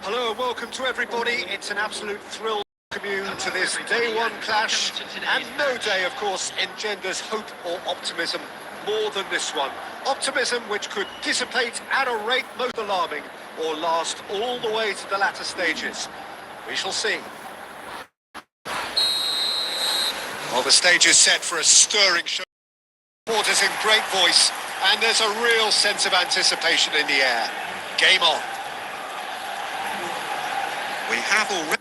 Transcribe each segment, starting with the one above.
Hello and welcome to everybody. It's an absolute thrill to commune to this day one clash, and no day, of course, engenders hope or optimism more than this one. Optimism which could dissipate at a rate most alarming or last all the way to the latter stages. We shall see. Well, the stage is set for a stirring show. Supporters in great voice, and there's a real sense of anticipation in the air. Game on. We have already...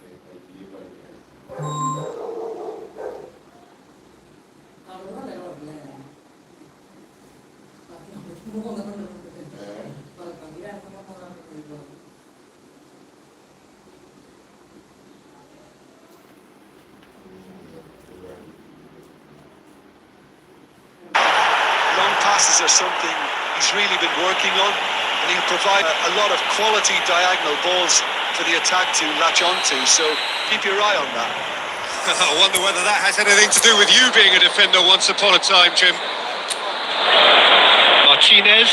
Long passes are something he's really been working on, and he'll provide a lot of quality diagonal balls for the attack to latch onto, so keep your eye on that. I wonder whether that has anything to do with you being a defender once upon a time, Jim. Martinez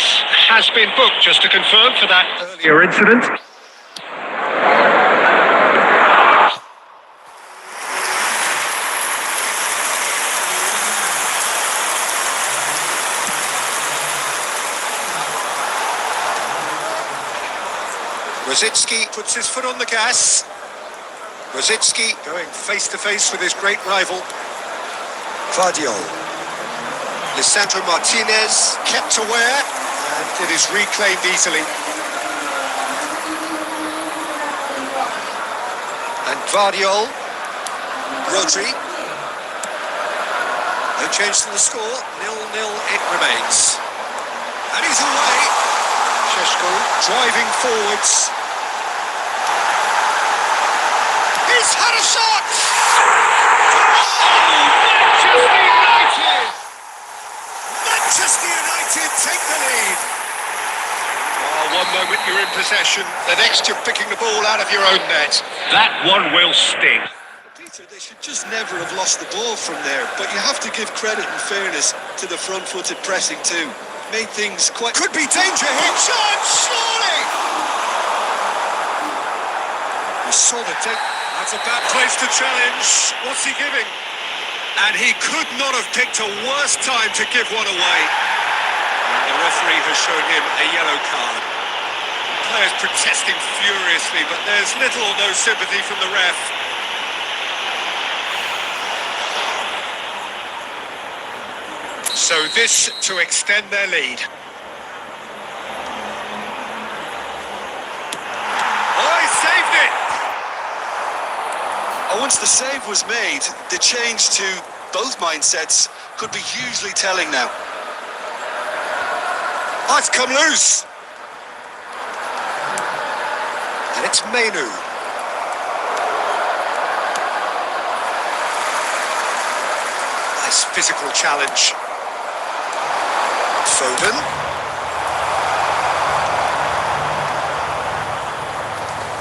has been booked, just to confirm, for that earlier incident. Rosicki puts his foot on the gas. Rosicki going face to face with his great rival. Vardiol. Lisandro Martinez kept aware, and it is reclaimed easily. And Vardiol. Rodri. No change to the score. 0-0 it remains. And he's away. Šeško driving forwards. He's had a shot! Oh, Manchester United! Manchester United take the lead. Oh, one moment you're in possession, the next you're picking the ball out of your own net. That one will sting. Peter, they should just never have lost the ball from there, but you have to give credit and fairness to the front-footed pressing too. Made things quite... Could be danger here. Chance, surely! We saw the take. That's a bad place to challenge. What's he giving? And he could not have picked a worse time to give one away. The referee has shown him a yellow card. The players protesting furiously, but there's little or no sympathy from the ref. So this to extend their lead. Oh, he saved it! Once the save was made, the change to both mindsets could be hugely telling now. Oh, it's come loose. And it's Menu. Nice physical challenge. Foden.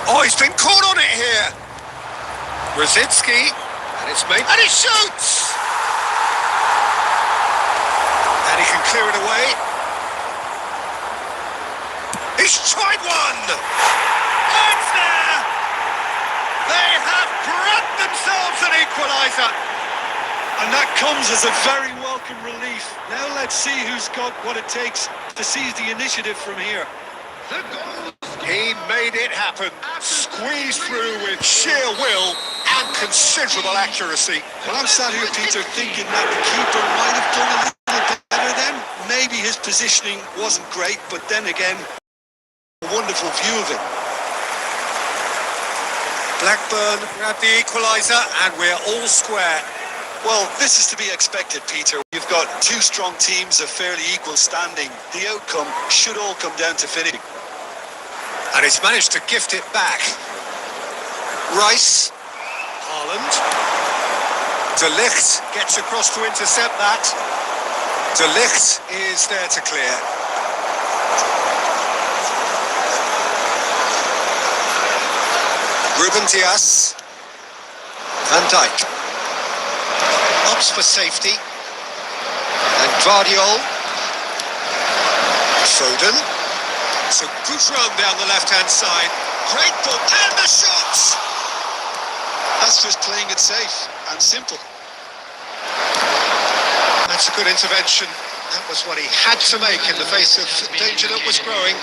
Oh, he's been caught on it here. Rosicki. And it's made. And he shoots! And he can clear it away. He's tried one! It's there! They have grabbed themselves an equaliser! And that comes as a very welcome relief. Now let's see who's got what it takes to seize the initiative from here. He made it happen. Squeezed through with sheer will and considerable accuracy. Well, I'm sat here, Peter, thinking that the keeper might have done a little better then. Maybe his positioning wasn't great, but then again, a wonderful view of it. Blackburn grabbed the equaliser and we're all square. Well, this is to be expected, Peter. You've got two strong teams of fairly equal standing. The outcome should all come down to finishing. And he's managed to gift it back. Rice. Haaland. De Ligt gets across to intercept that. De Ligt is there to clear. Ruben Dias. Van Dijk. Ups for safety. And Guardiol. Foden. So good run down the left-hand side. Great ball. And the shots! That's just playing it safe and simple. That's a good intervention. That was what he had to make in the face of danger that was growing.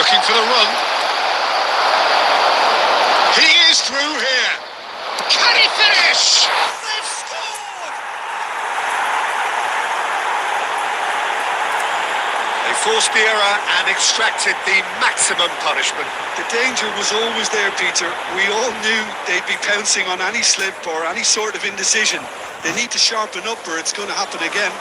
Looking for the run. He is through here. Can he finish? They've scored! They forced the error and extracted the maximum punishment. The danger was always there, Peter. We all knew they'd be pouncing on any slip or any sort of indecision. They need to sharpen up or it's going to happen again.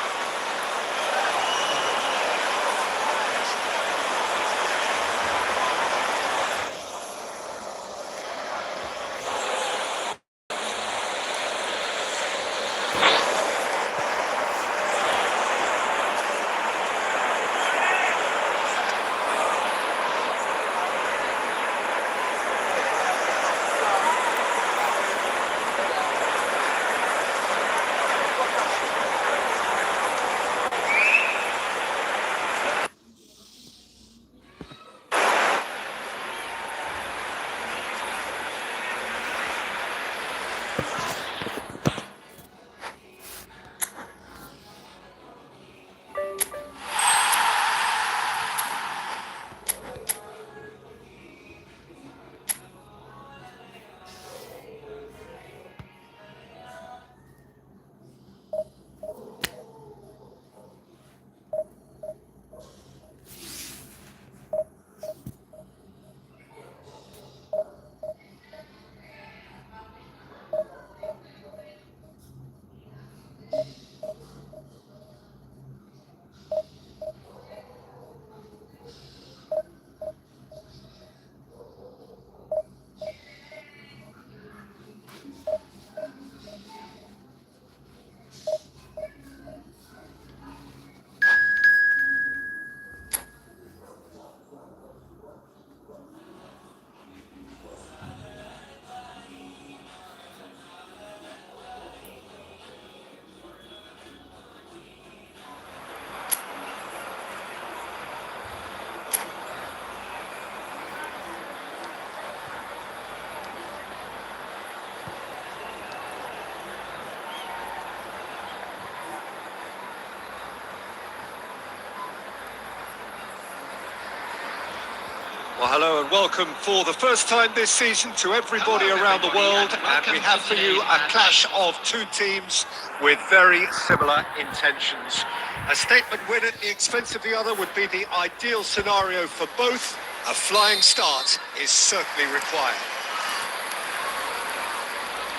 Well, hello and welcome for the first time this season to everybody around the world, and we have for you a clash of two teams with very similar intentions. A statement win at the expense of the other would be the ideal scenario for both. A flying start is certainly required.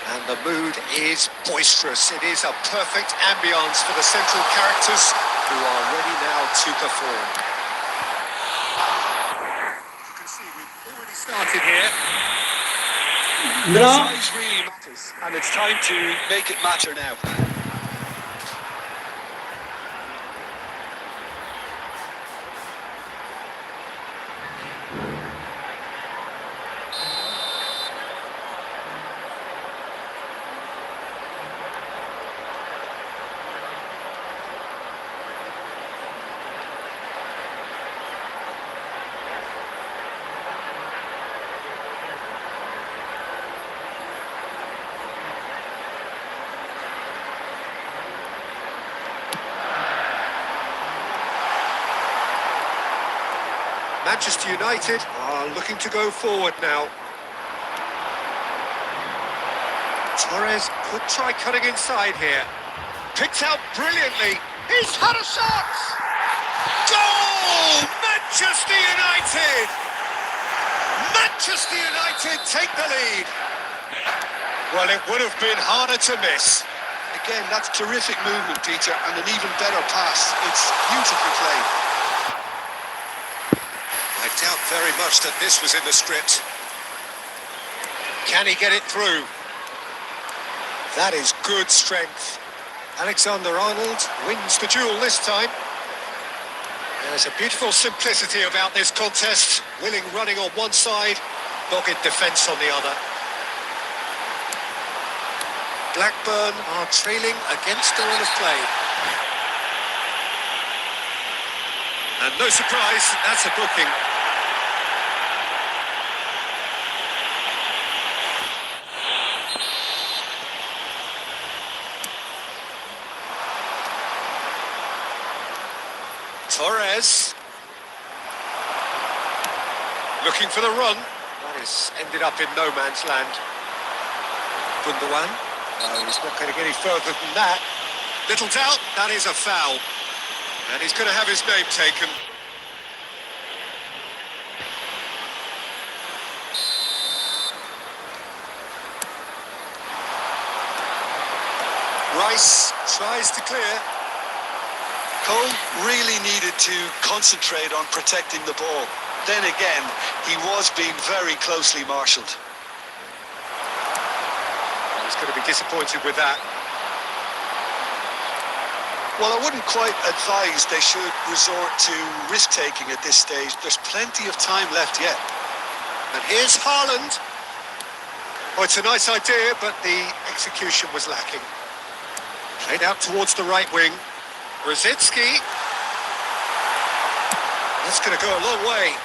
And the mood is boisterous. It is a perfect ambience for the central characters who are ready now to perform. You can see we've already started here. Size really matters, and it's time to make it matter now. Manchester United are looking to go forward now. Torres could try cutting inside here. Picked out brilliantly. He's had a shot! Goal! Manchester United! Manchester United take the lead. Well, it would have been harder to miss. Again, that's terrific movement, Peter, and an even better pass. It's beautifully played. I doubt very much that this was in the script. Can he get it through? That is good strength. Alexander-Arnold wins the duel this time. There's a beautiful simplicity about this contest. Willing running on one side, dogged defence on the other. Blackburn are trailing against the run of play. And no surprise, that's a booking. Torres looking for the run. That has ended up in no man's land. Gundogan, he's not going to get any further than that. Little doubt, that is a foul. And he's going to have his name taken. Rice tries to clear. Cole really needed to concentrate on protecting the ball. Then again, he was being very closely marshalled. He's going to be disappointed with that. Well, I wouldn't quite advise they should resort to risk-taking at this stage. There's plenty of time left yet. And here's Haaland. Oh, it's a nice idea, but the execution was lacking. Played out towards the right wing. Rosicki. That's going to go a long way.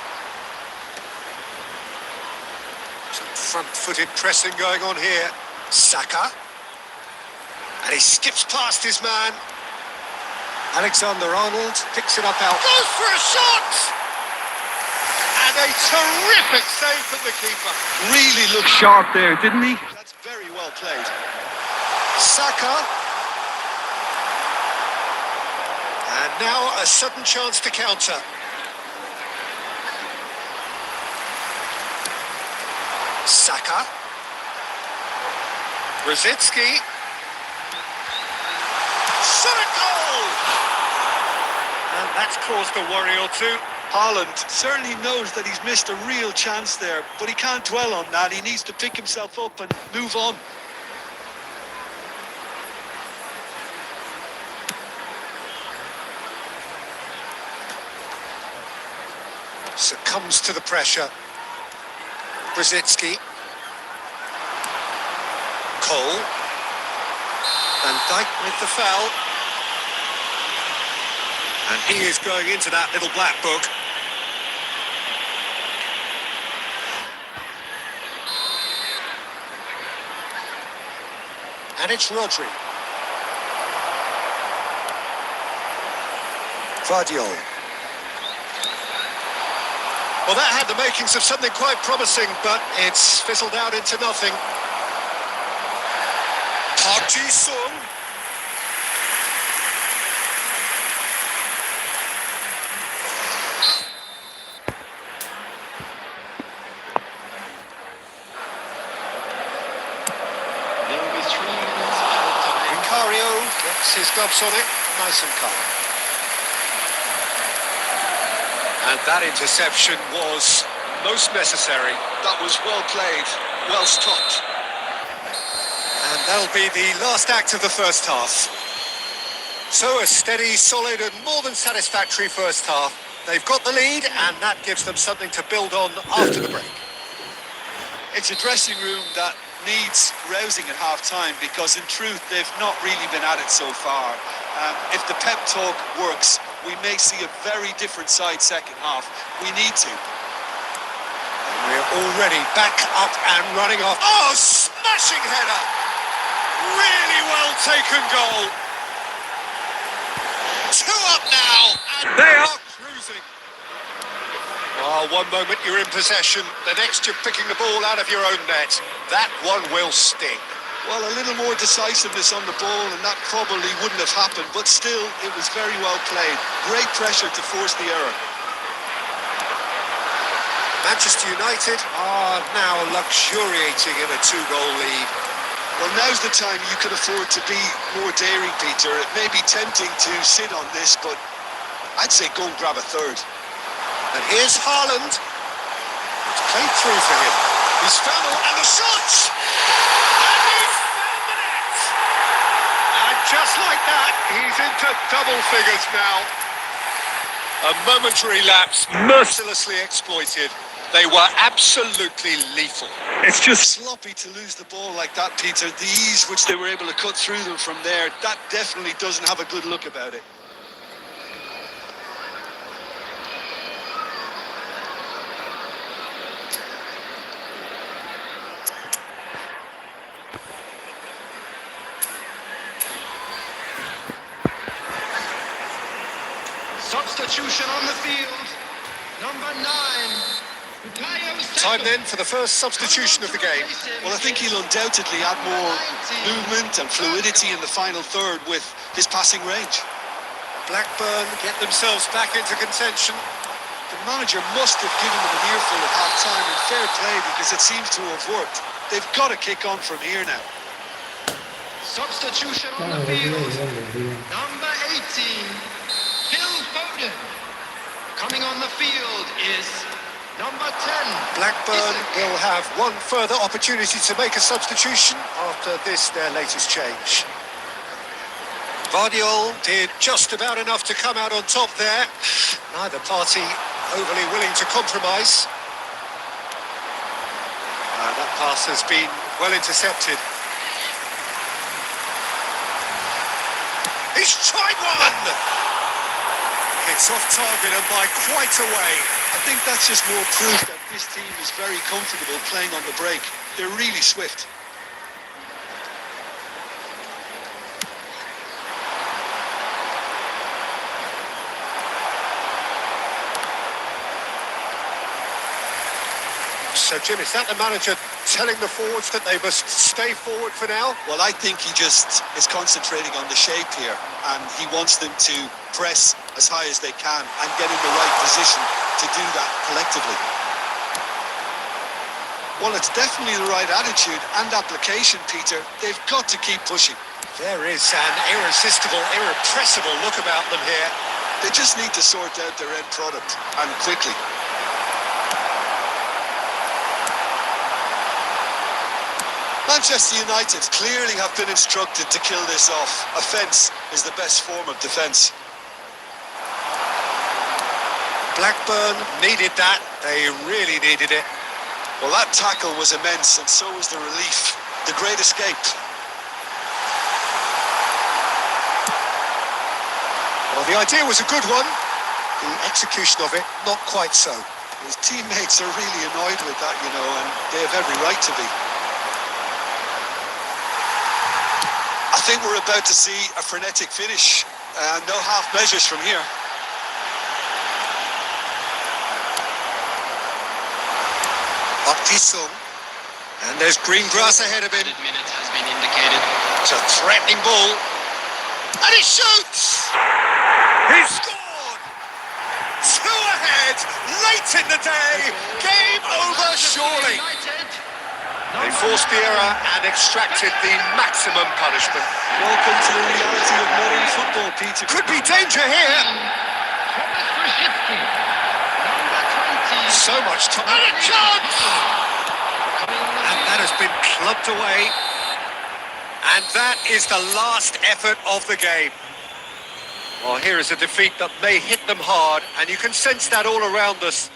Some front-footed pressing going on here. Saka. And he skips past his man. Alexander-Arnold picks it up out. Goes for a shot! And a terrific save from the keeper. Really looked sharp there, didn't he? That's very well played. Saka. And now a sudden chance to counter. Saka. Rosicki. Shot a goal! And that's caused a worry or two. Haaland certainly knows that he's missed a real chance there, but he can't dwell on that. He needs to pick himself up and move on. Succumbs to the pressure. Brzezinski. Cole. Van Dijk with the foul. And he is going into that little black book. And it's Rodri. Vardiol. Well, that had the makings of something quite promising, but it's fizzled out into nothing. Park Ji-sung. Gets his gloves on it, nice and calm. And that interception was most necessary. That was well played, well stopped. And that'll be the last act of the first half. So a steady, solid and more than satisfactory first half. They've got the lead and that gives them something to build on after the break. It's a dressing room that needs rousing at half-time because in truth they've not really been at it so far. If the pep talk works, we may see a very different side second half. We need to. And we're already back up and running off. Oh, smashing header! Really well taken goal. 2 up now, and they are cruising. Oh, one moment you're in possession, the next you're picking the ball out of your own net. That one will sting. Well, a little more decisiveness on the ball and that probably wouldn't have happened, but still, it was very well played. Great pressure to force the error. Manchester United are now luxuriating in a 2-goal lead. Well, now's the time you can afford to be more daring, Peter. It may be tempting to sit on this, but I'd say go and grab a third. And here's Haaland. It's played through for him. He's found the and the shots! And he's found the net! And just like that, he's into double figures now. A momentary lapse, mercilessly exploited. They were absolutely lethal. It's just sloppy to lose the ball like that, Peter. The ease which they were able to cut through them from there, that definitely doesn't have a good look about it. Substitution on the field. Number 9. Time then for the first substitution of the game. Well, I think he'll undoubtedly add more movement and fluidity in the final third with his passing range. Blackburn get themselves back into contention. The manager must have given them an earful at half-time, and fair play because it seems to have worked. They've got to kick on from here now. Substitution on the field. Number 18, Phil Foden. Coming on the field is number 10. Blackburn will have one further opportunity to make a substitution after this, their latest change. Vardiol did just about enough to come out on top there. Neither party overly willing to compromise. That pass has been well intercepted. He's tried one! It's off target and by quite a way. I think that's just more proof that this team is very comfortable playing on the break. They're really swift. So, Jim, is that the manager telling the forwards that they must stay forward for now? Well, I think he just is concentrating on the shape here, and he wants them to press as high as they can and get in the right position to do that collectively. Well, it's definitely the right attitude and application, Peter. They've got to keep pushing. There is an irresistible, irrepressible look about them here. They just need to sort out their end product, and quickly. Manchester United clearly have been instructed to kill this off. Offence is the best form of defence. Blackburn needed that. They really needed it. Well, that tackle was immense, and so was the relief. The great escape. Well, the idea was a good one. The execution of it, not quite so. His teammates are really annoyed with that, you know, and they have every right to be. I think we're about to see a frenetic finish. No half measures from here. Up Jisung. And there's green grass ahead of him. Minutes has been indicated. It's a threatening ball. And he shoots! He scored! 2 ahead, late in the day. Game over, surely. They forced the error and extracted the maximum punishment. Welcome to the reality of Peter. Could be danger here. Thomas Krzyzewski, number 20. So much time. And a chance! And that has been clubbed away. And that is the last effort of the game. Well, here is a defeat that may hit them hard, and you can sense that all around us.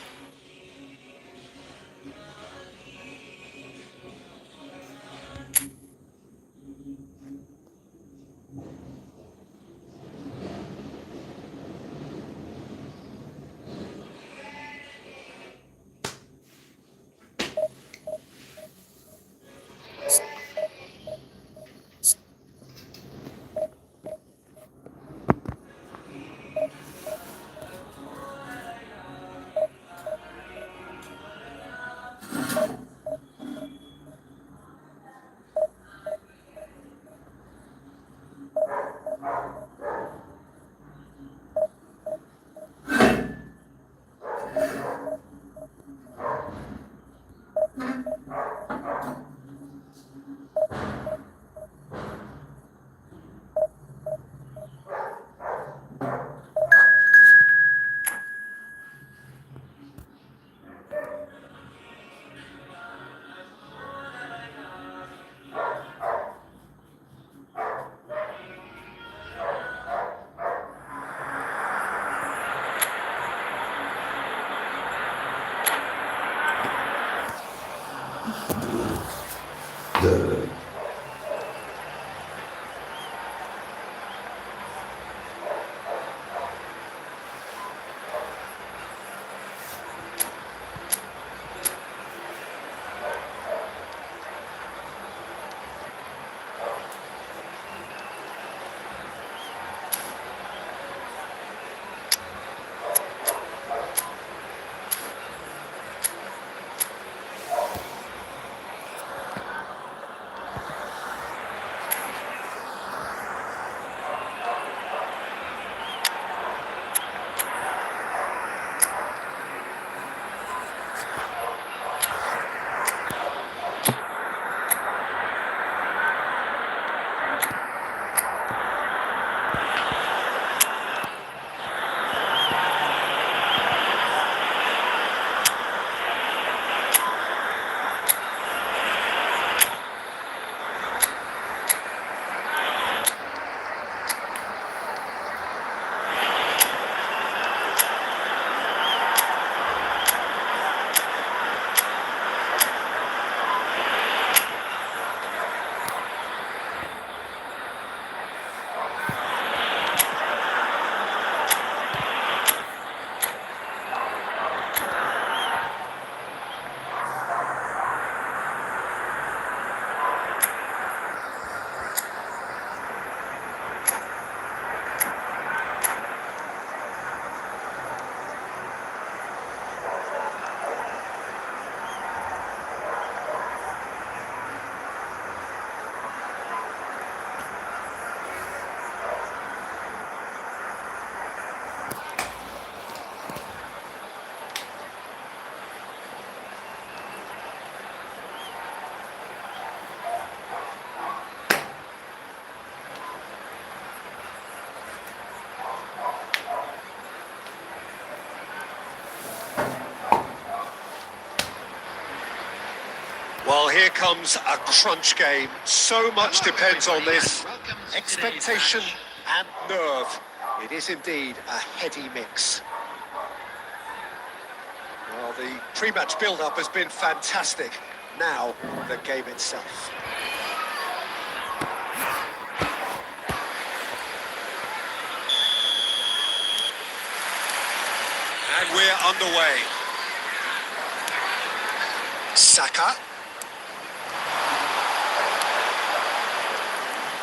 Well, here comes a crunch game. So much depends on this. Expectation and nerve. It is indeed a heady mix. Well, the pre-match build-up has been fantastic. Now, the game itself. And we're underway. Saka.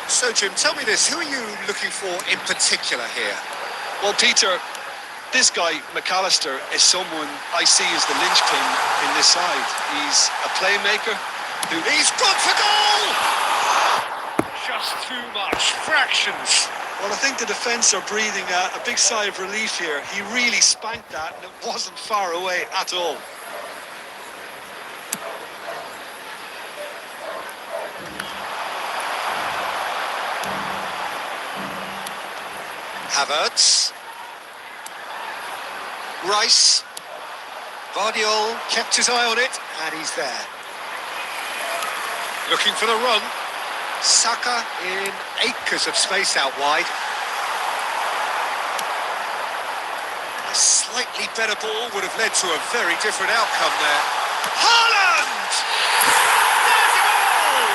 So, Jim, tell me this, who are you looking for in particular here? Well, Peter, this guy, McAllister, is someone I see as the linchpin in this side. He's a playmaker. He's gone for goal! Just too much, fractions. Well, I think the defence are breathing a big sigh of relief here. He really spanked that, and it wasn't far away at all. Havertz. Rice. Guardiola kept his eye on it, and he's there. Looking for the run. Saka in acres of space out wide. A slightly better ball would have led to a very different outcome there. Haaland! There's a goal!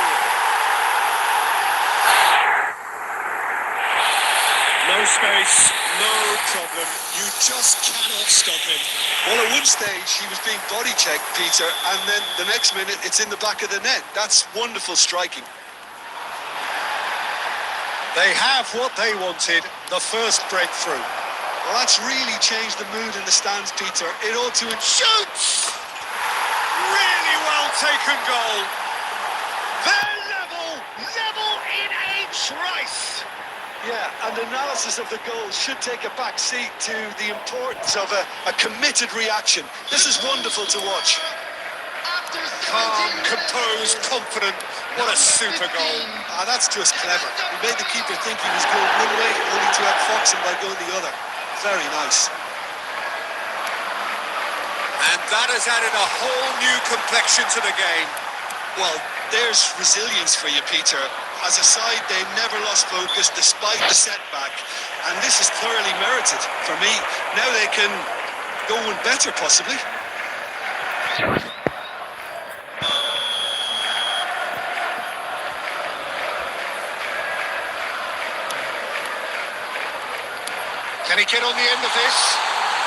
No space, no problem. You just cannot stop him. Well, at one stage, he was being body checked, Peter, and then the next minute, it's in the back of the net. That's wonderful striking. They have what they wanted, the first breakthrough. Well, that's really changed the mood in the stands, Peter. It ought to... Shoots! Really well taken goal. They're level in a trice. Yeah, and analysis of the goal should take a back seat to the importance of a committed reaction. This is wonderful to watch. After 17 Calm, minutes, composed, confident. What a super goal. That's just clever. He made the keeper think he was going one way, only to outfox him by going the other. Very nice. And that has added a whole new complexion to the game. Well, there's resilience for you, Peter. As a side, they never lost focus despite the setback. And this is thoroughly merited for me. Now they can go one better, possibly. Can he get on the end of this?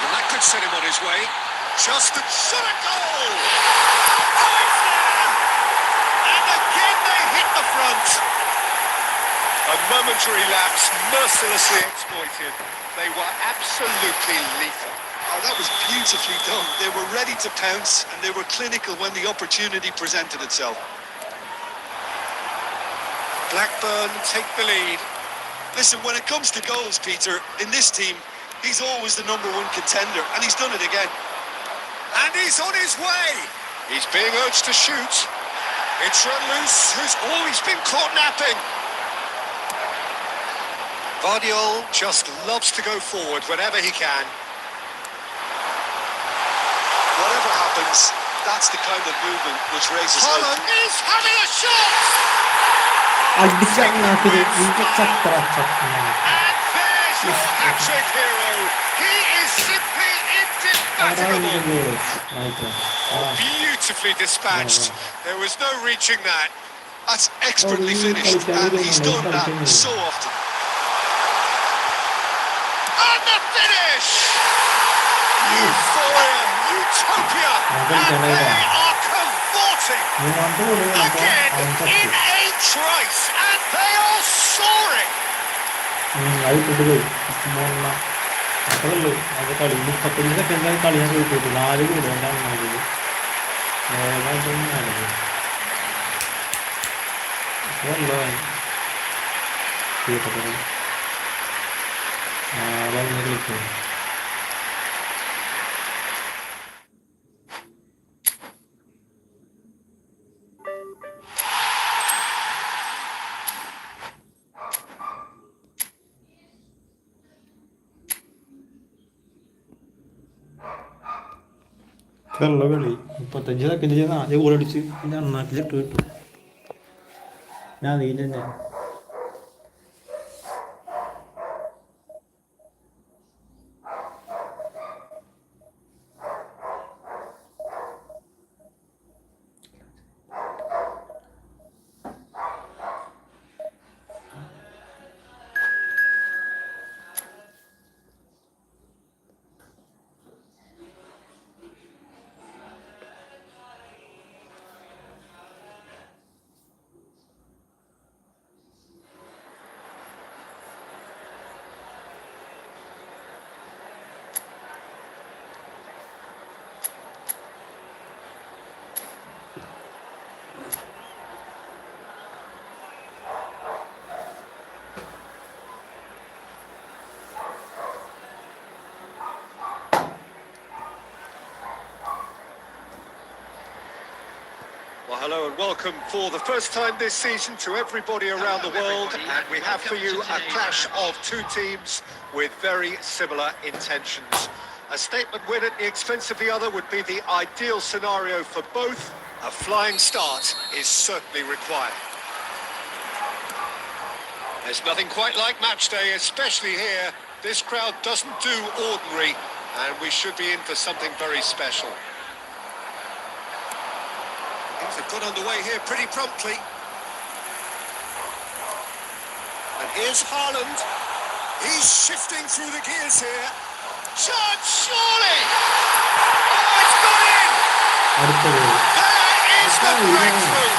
And that could set him on his way. Just a shot at goal! Oh, it's there! And again they hit the front. A momentary lapse, mercilessly exploited. They were absolutely lethal. Oh, that was beautifully done. They were ready to pounce, and they were clinical when the opportunity presented itself. Blackburn take the lead. Listen, when it comes to goals, Peter, in this team, he's always the #1 contender, and he's done it again. And he's on his way. He's being urged to shoot. It's Loose, who's always been caught napping. Guardiola just loves to go forward whenever he can. Whatever happens, that's the kind of movement which raises Haaland hope. is having a shot! അടിച്ചാൽ ചക്ര And there's your hat-trick hero. He is simply indefatigable. Beautifully dispatched. There was no reaching that. That's expertly finished, and he's done that so often. And the finish! Euphoria, utopia, and they are cavorting again in a trice, and they are soaring. അപ്പോഴല്ലേ അത് കളി 35 സെക്കൻഡായി കളി ഞാൻ പോയിട്ട് 4 കൂടെ ഉണ്ടാകുന്നത് click ഇതല്ല കളി 35 സെക്കൻഡ് ചെയ്ത് ആദ്യം ഗോളടിച്ച് പിന്നെ അണ്ണാക്കിലിട്ട് കിട്ടും ഞാൻ നീലന്നെ hello and welcome for the first time this season to everybody around the world, and we have for you a clash of two teams with very similar intentions. A statement win at the expense of the other would be the ideal scenario for both. A flying start is certainly required. There's nothing quite like match day, especially here. This crowd doesn't do ordinary, and we should be in for something very special. Things have got underway here pretty promptly. And here's Haaland. He's shifting through the gears here. Chance, surely! Oh, it's got in! There is the breakthrough!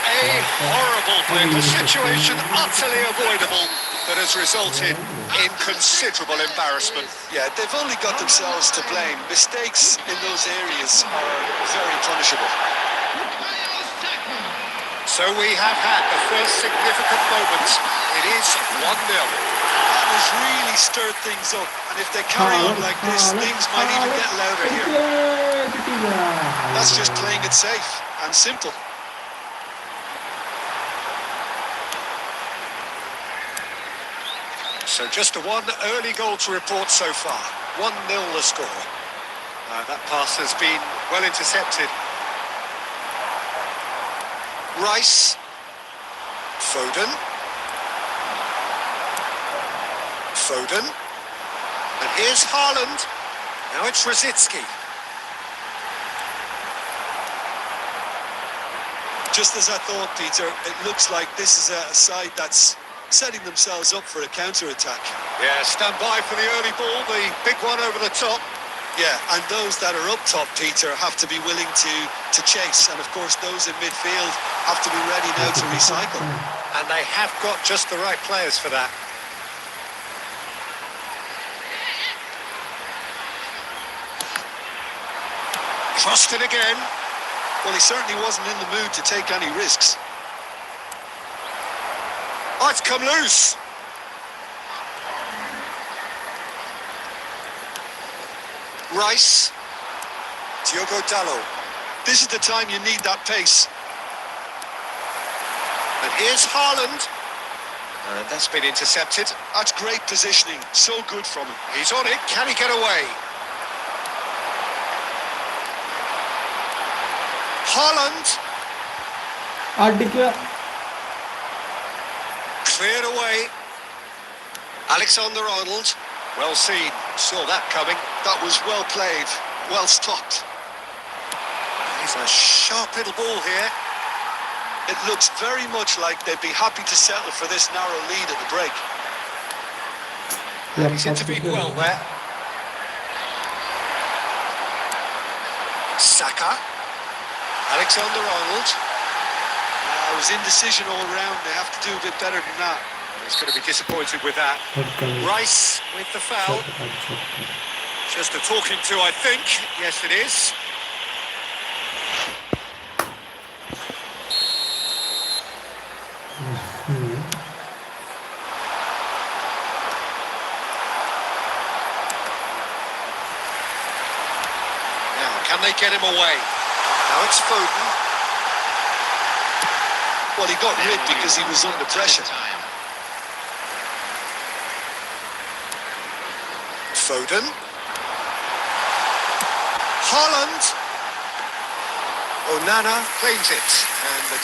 A horrible blip, a situation utterly avoidable that has resulted in considerable embarrassment. Yeah, they've only got themselves to blame. Mistakes in those areas are very punishable. So we have had the first significant moments. It is 1-0. That has really stirred things up, and if they carry on like this, things might even get louder here. That's just playing it safe and simple. So just a one early goal to report so far. 1-0 the score. That pass has been well intercepted. Rice. Foden. Foden. And here's Haaland. Now it's Rosicki. Just as I thought, Peter, it looks like this is a side that's setting themselves up for a counter-attack. Yeah, stand by for the early ball, the big one over the top. Yeah, and those that are up top, Peter, have to be willing to chase. And of course, those in midfield have to be ready now to recycle. And they have got just the right players for that. Crossed it again. Well, he certainly wasn't in the mood to take any risks. Oh, it's come loose. Rice. Diogo Dalot. This is the time you need that pace. And here's Haaland. And that's been intercepted. That's great positioning. So good from him. He's on it. Can he get away? Haaland. Cleared away. Alexander-Arnold. Well seen. Saw that coming. That was well played. Well stopped. He's a sharp little ball here. It looks very much like they'd be happy to settle for this narrow lead at the break. He's intervened well there. Saka. Alexander-Arnold. It was indecision all round. They have to do a bit better than that. He's going to be disappointed with that. Rice with the foul. Just a talking to, I think. Yes, it is. Now, can they get him away? Now it's Foden. Well, he got rid because he was under pressure. Foden. Haaland. Onana claims it. And the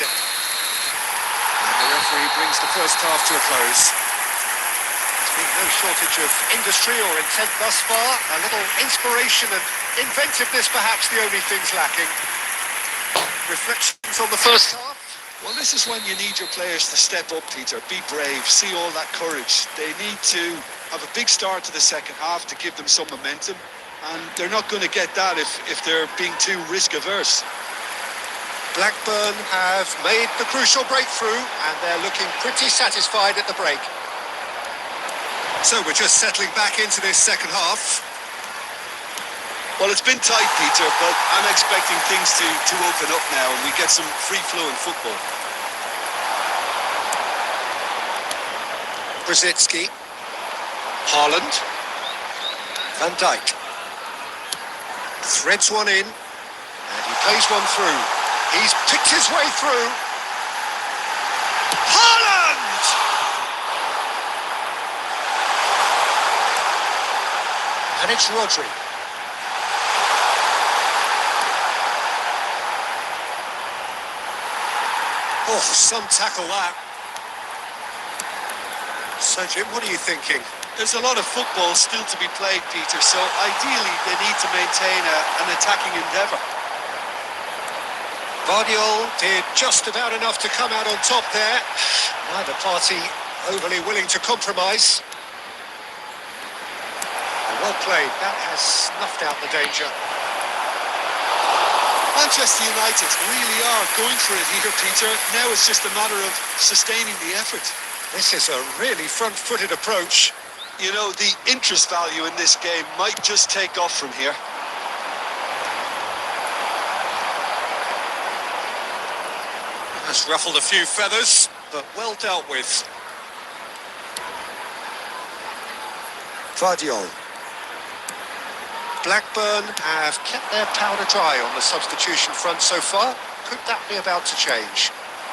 referee brings the first half to a close. There's been no shortage of industry or intent thus far. A little inspiration and inventiveness, perhaps the only things lacking. Reflections on the first half? Well, this is when you need your players to step up, Peter. Be brave, see all that courage. They need to have a big start to the second half to give them some momentum. And they're not going to get that if they're being too risk-averse. Blackburn have made the crucial breakthrough and they're looking pretty satisfied at the break. So we're just settling back into this second half. Well, it's been tight, Peter, but I'm expecting things to open up now and we get some free-flowing football. Rosicki. Haaland. Van Dijk. Threads one in, and he plays one through. He's picked his way through. Haaland! And it's Rodri. Oh, some tackle that. So, Jim, what are you thinking? There's a lot of football still to be played, Peter, so ideally they need to maintain an attacking endeavour. Guardiola did just about enough to come out on top there. Neither party overly willing to compromise. Well played. That has snuffed out the danger. Manchester United really are going for it here, Peter. Now it's just a matter of sustaining the effort. This is a really front-footed approach. You know, the interest value in this game might just take off from here. Has ruffled a few feathers, but well dealt with. Guardiola. Blackburn have kept their powder dry on the substitution front so far. Could that be about to change?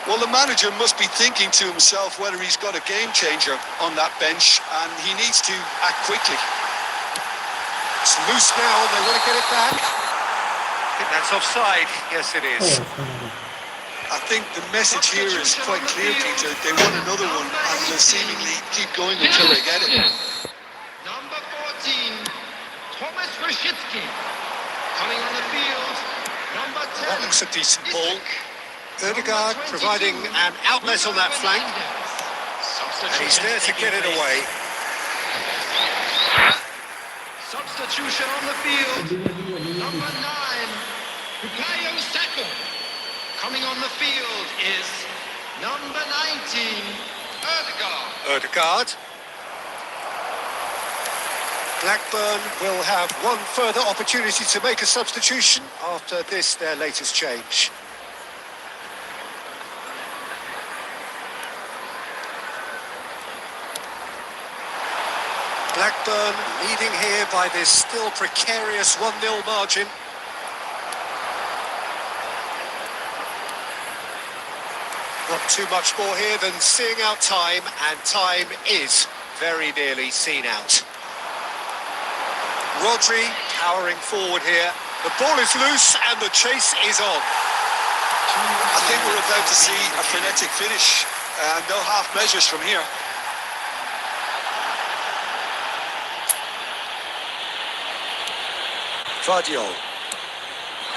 Well, the manager must be thinking to himself whether he's got a game changer on that bench, and he needs to act quickly. It's loose now, they want to get it back. I think that's offside. Yes, it is. I think the message here is quite clear, Peter. They want another one, and they'll seemingly keep going until they get it. Number 14, Thomas Rashitsky. Coming on the field, number 10. That looks a decent ball. Odegaard providing an outlet on that flank. And he's there to get it away. Substitution on the field, number 9, Bukayo Saka. Coming on the field is number 19, Odegaard. Blackburn will have one further opportunity to make a substitution after this, their latest change. Blackburn leading here by this still precarious 1-0 margin. Not too much more here than seeing out time, and time is very nearly seen out. Rodri powering forward here. The ball is loose and the chase is on. I think we're about to see a frenetic finish. No half measures from here. Guardiola.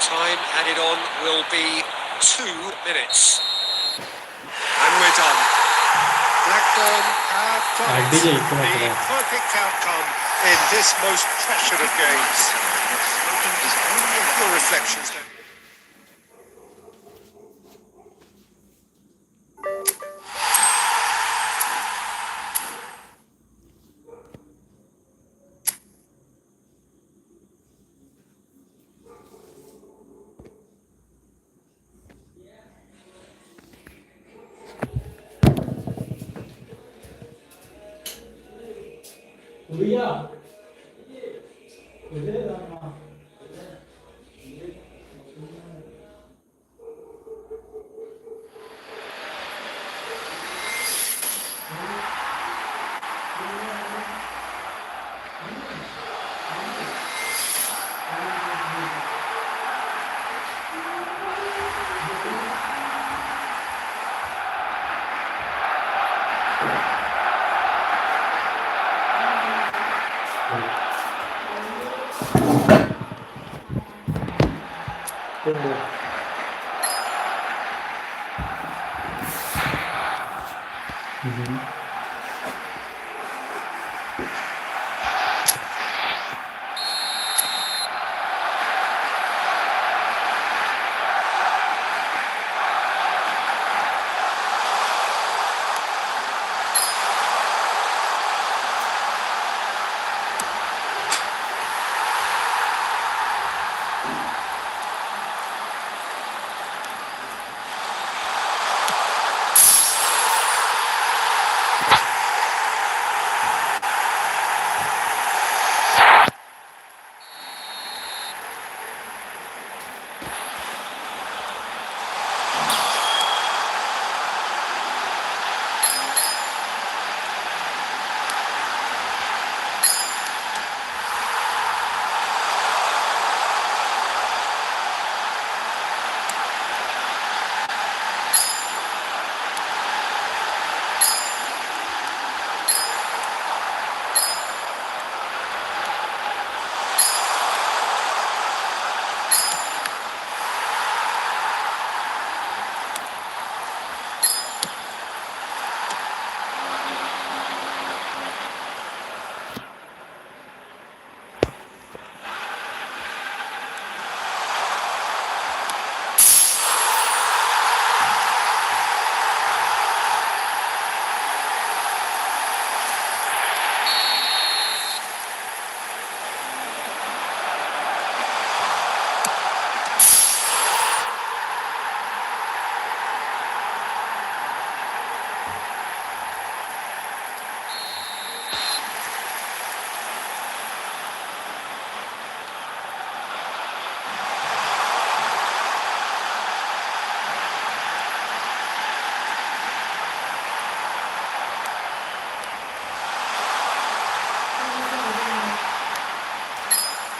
Time added on will be 2 minutes. And we're done. Blackburn have got the perfect outcome in this most pressured of games. Your reflections then? भैया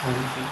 Honestly.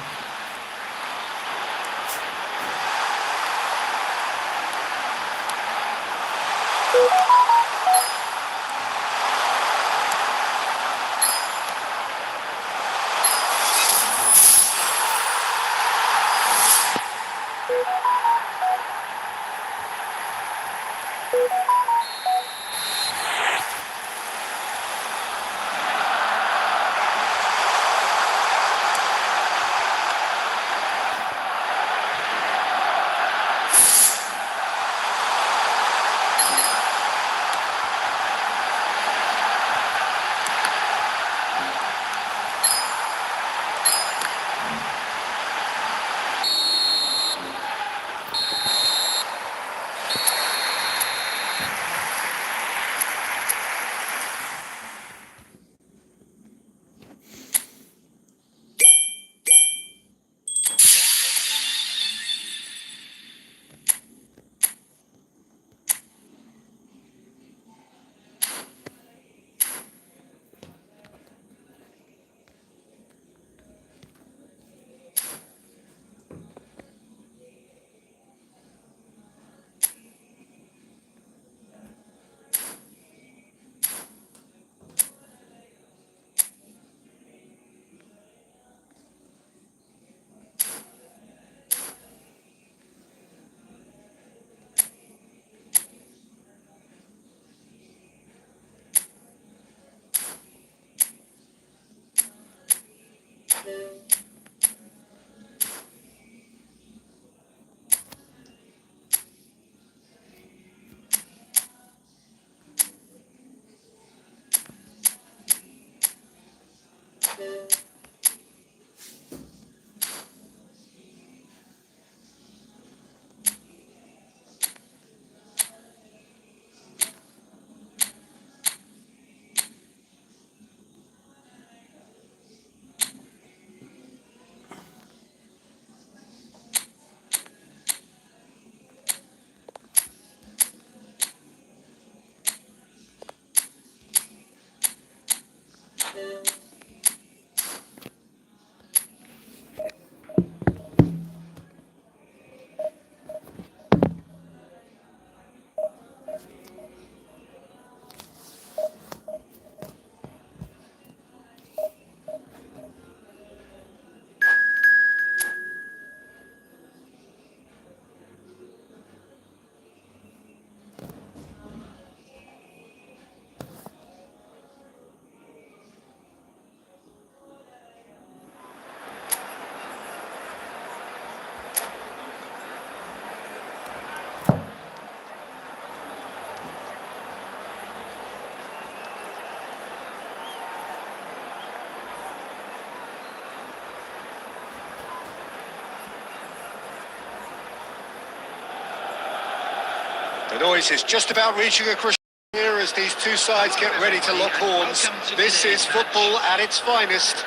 The noise is just about reaching a crescendo here as these two sides get ready to lock horns. This is football at its finest.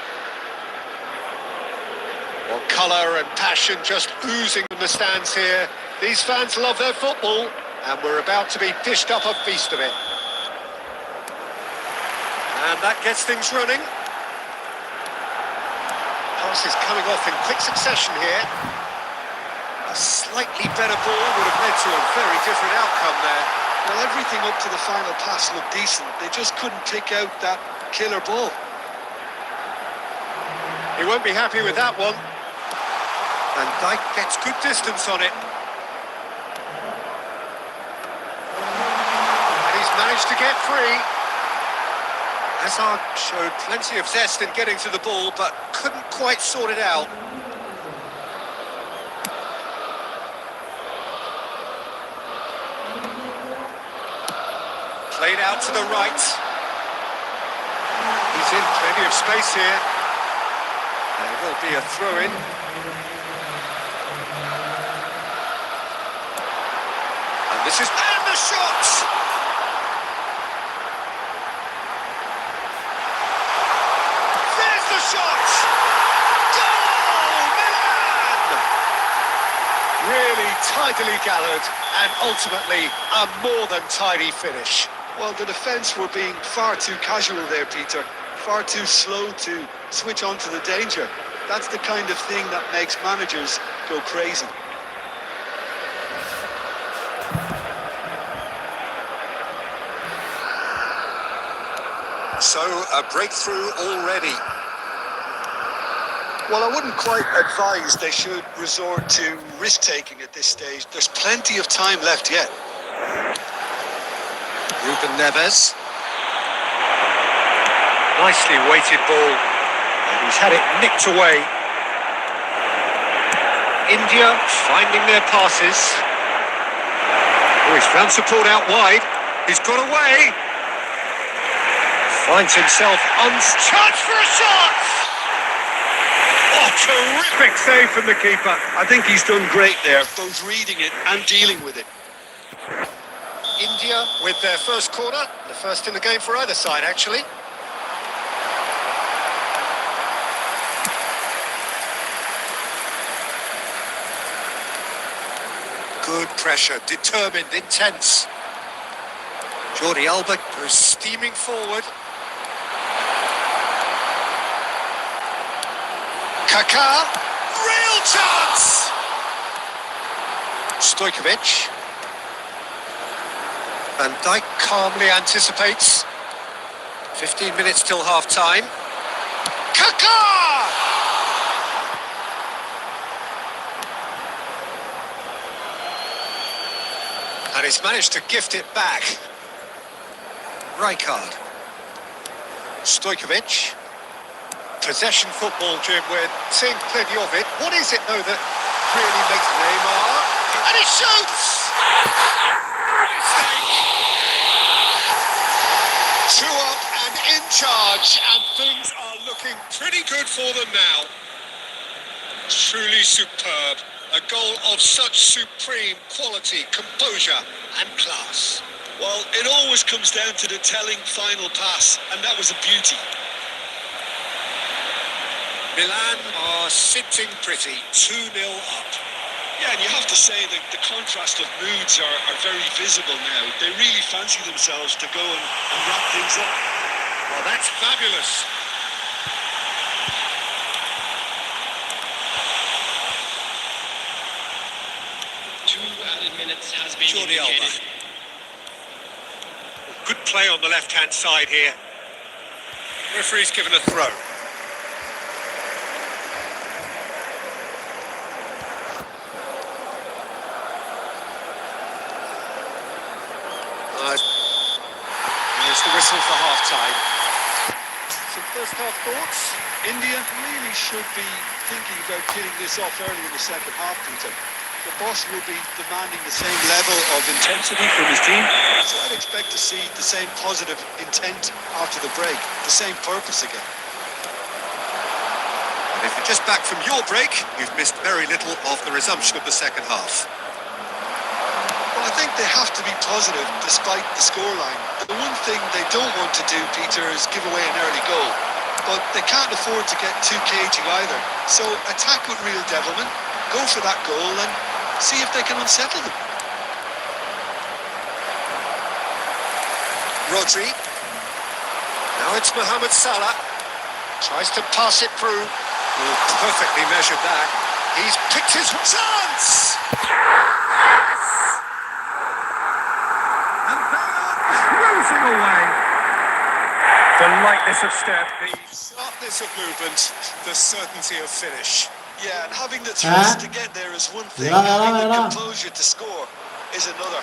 Well, colour and passion just oozing from the stands here. These fans love their football, and we're about to be dished up a feast of it. And that gets things running. Passes coming off in quick succession here. A slightly better ball would have led to a very different outcome there. Well, everything up to the final pass looked decent. They just couldn't pick out that killer ball. He won't be happy with that one. And Dyke gets good distance on it. And he's managed to get free. Hazard showed plenty of zest in getting to the ball, but couldn't quite sort it out. Played out to the right. He's in plenty of space here. There will be a throw-in. And this is... And the shot! There's the shot! Goal! Milan! Really tidily gathered and ultimately a more than tidy finish. Well, the defence were being far too casual there, Peter. Far too slow to switch on to the danger. That's the kind of thing that makes managers go crazy. So, a breakthrough already. Well, I wouldn't quite advise they should resort to risk-taking at this stage. There's plenty of time left yet. Ruben Neves. Nicely weighted ball. And he's had it nicked away. India finding their passes. Oh, he's found support out wide. He's got away. Finds himself untouched for a shot. Oh, terrific save from the keeper. I think he's done great there, both reading it and dealing with it. India with their first corner. The first in the game for either side, actually. Good pressure, determined, intense. Jordi Alba goes steaming forward. Kaka, real chance! Stojkovic. Van Dijk calmly anticipates. 15 minutes till half-time. Kaka! And he's managed to gift it back. Rijkaard. Stojkovic. Possession football, Jim, we're seeing plenty of it. What is it, though, that really makes Neymar? And he shoots! Two up and in charge, and things are looking pretty good for them now. Truly superb. A goal of such supreme quality, composure and class. Well, it always comes down to the telling final pass, and that was a beauty. Milan are sitting pretty, 2-0 up. Yeah, and you have to say that the contrast of moods are very visible now. They really fancy themselves to go and wrap things up. Well, that's fabulous. Two added minutes has been Jordi Alba. indicated. Good play on the left-hand side here. Referee's given a throw. There's the whistle for half-time. Some first-half thoughts? India really should be thinking about getting this off early in the second half, Peter. The boss will be demanding the same level of intensity from his team, so I'd expect to see the same positive intent after the break, the same purpose again. And if you're just back from your break, you've missed very little of the resumption of the second half. Well, I think they have to be positive despite the scoreline. The one thing they don't want to do, Peter, is give away an early goal. But they can't afford to get too cagey either. So attack with real devilment, go for that goal and see if they can unsettle them. Rodri. Now it's Mohamed Salah. Tries to pass it through. Oh, perfectly measured that. He's picked his chance! And they are cruising away. The lightness of step, the sharpness of movement, the certainty of finish. Yeah, and having the thrust to get there is one thing, having the composure to score is another.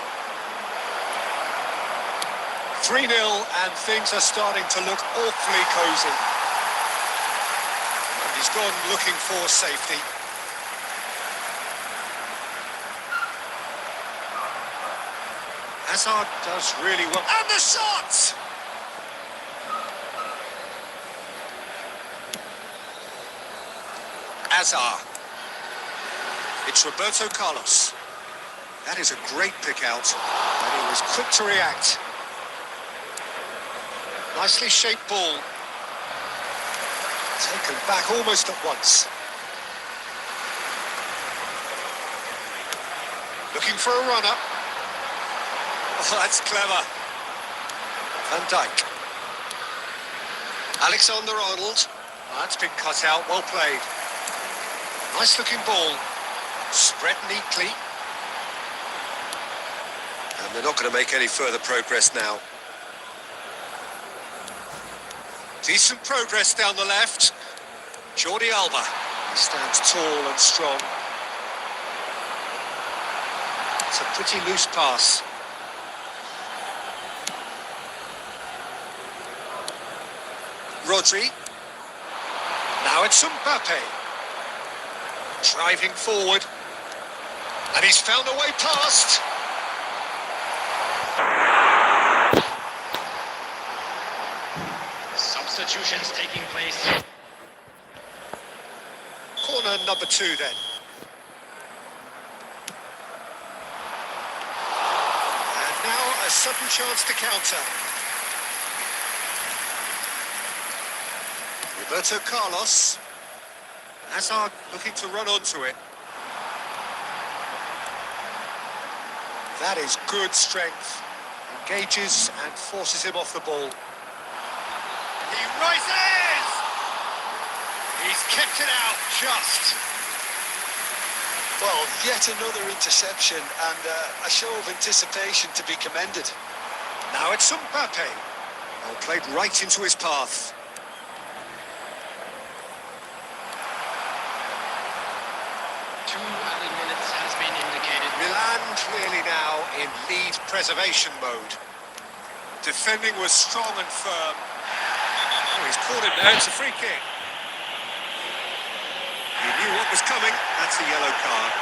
3-0 and things are starting to look awfully cosy. And he's gone looking for safety. Hazard does really well. And the shot! Hazard. It's Roberto Carlos. That is a great pick out, and he was quick to react. Nicely shaped ball. Taken back almost at once. Looking for a runner. Oh, that's clever. Van Dijk. Alexander-Arnold. Oh, that's been cut out, well played. Nice looking ball. Spread neatly. And they're not going to make any further progress now. Decent progress down the left. Jordi Alba. He stands tall and strong. It's a pretty loose pass. Rodri. Now it's Mbappe. Driving forward. And he's found a way past. Substitutions taking place. Corner number 2 then. And now a sudden chance to counter. Roberto Carlos. Hazard looking to run onto it. That is good strength. Engages and forces him off the ball. He rises! He's kept it out just. Well, yet another interception and a show of anticipation to be commended. Now it's Mbappe. Well, played right into his path. Two added minutes has been indicated. Milan clearly now in lead preservation mode. Defending was strong and firm. Oh, he's caught it now. It's a free kick. He knew what was coming. That's a yellow card.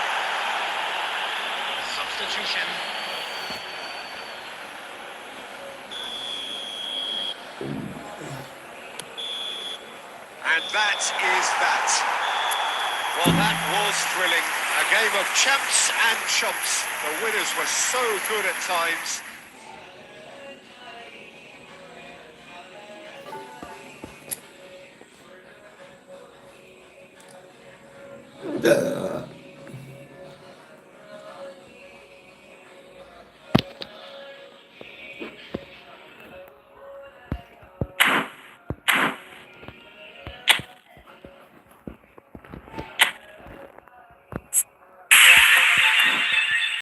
Substitution. And that is that. Well, that was thrilling. A game of champs and chumps. The winners were so good at times.